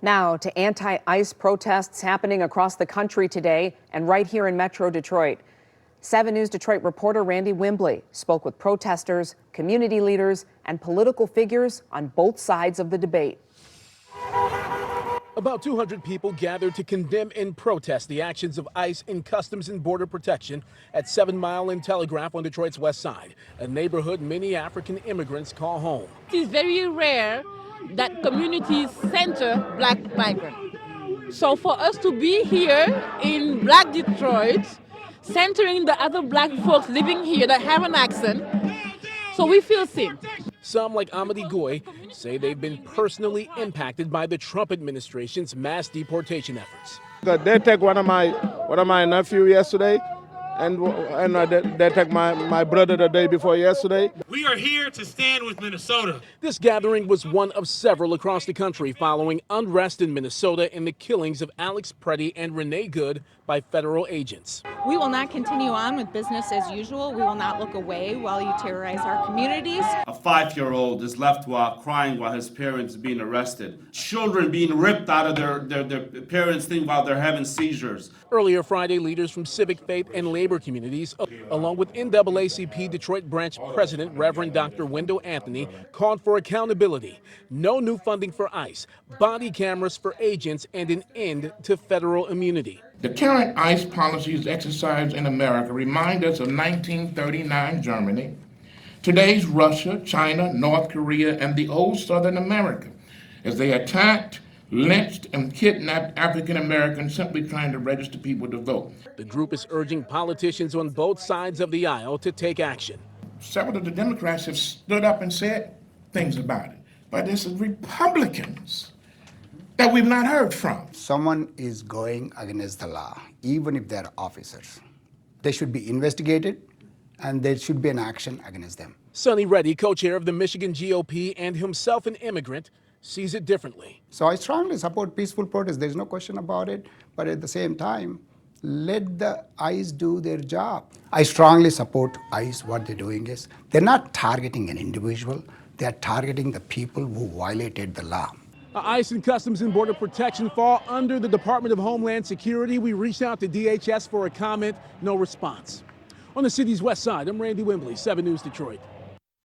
Now to anti-ICE protests happening across the country today and right here in Metro Detroit. 7 News Detroit reporter Randy Wimbley spoke with protesters, community leaders, and political figures on both sides of the debate. About 200 people gathered to condemn and protest the actions of ICE in Customs and Border Protection at 7 Mile and Telegraph on Detroit's west side, a neighborhood many African immigrants call home. It is very rare that communities center black migrants. So for us to be here in Black Detroit, centering the other black folks living here that have an accent, so we feel seen. Some, like Amadi Goy, say they've been personally impacted by the Trump administration's mass deportation efforts. They took one of my nephew yesterday, and they took my brother the day before yesterday. We are here to stand with Minnesota. This gathering was one of several across the country following unrest in Minnesota and the killings of Alex Preddy and Renee Good by federal agents. We will not continue on with business as usual. We will not look away while you terrorize our communities. A 5-year-old is left crying while his parents are being arrested. Children being ripped out of their parents' thing while they're having seizures. Earlier Friday, leaders from civic, faith, and labor communities, along with NAACP Detroit Branch President Reverend Dr. Wendell Anthony, called for accountability, no new funding for ICE, body cameras for agents, and an end to federal immunity. The current ICE policies exercised in America remind us of 1939 Germany, today's Russia, China, North Korea, and the old Southern America, as they attacked, lynched, and kidnapped African Americans simply trying to register people to vote. The group is urging politicians on both sides of the aisle to take action. Several of the Democrats have stood up and said things about it, but it's Republicans that we've not heard from. Someone is going against the law, even if they're officers. They should be investigated, and there should be an action against them. Sonny Reddy, co-chair of the Michigan GOP and himself an immigrant, sees it differently. So I strongly support peaceful protest. There's no question about it. But at the same time, let the ICE do their job. I strongly support ICE. What they're doing is they're not targeting an individual. They're targeting the people who violated the law. ICE and Customs and Border Protection fall under the Department of Homeland Security. We reached out to DHS for a comment, no response. On the city's west side, I'm Randy Wimbley, 7 News Detroit.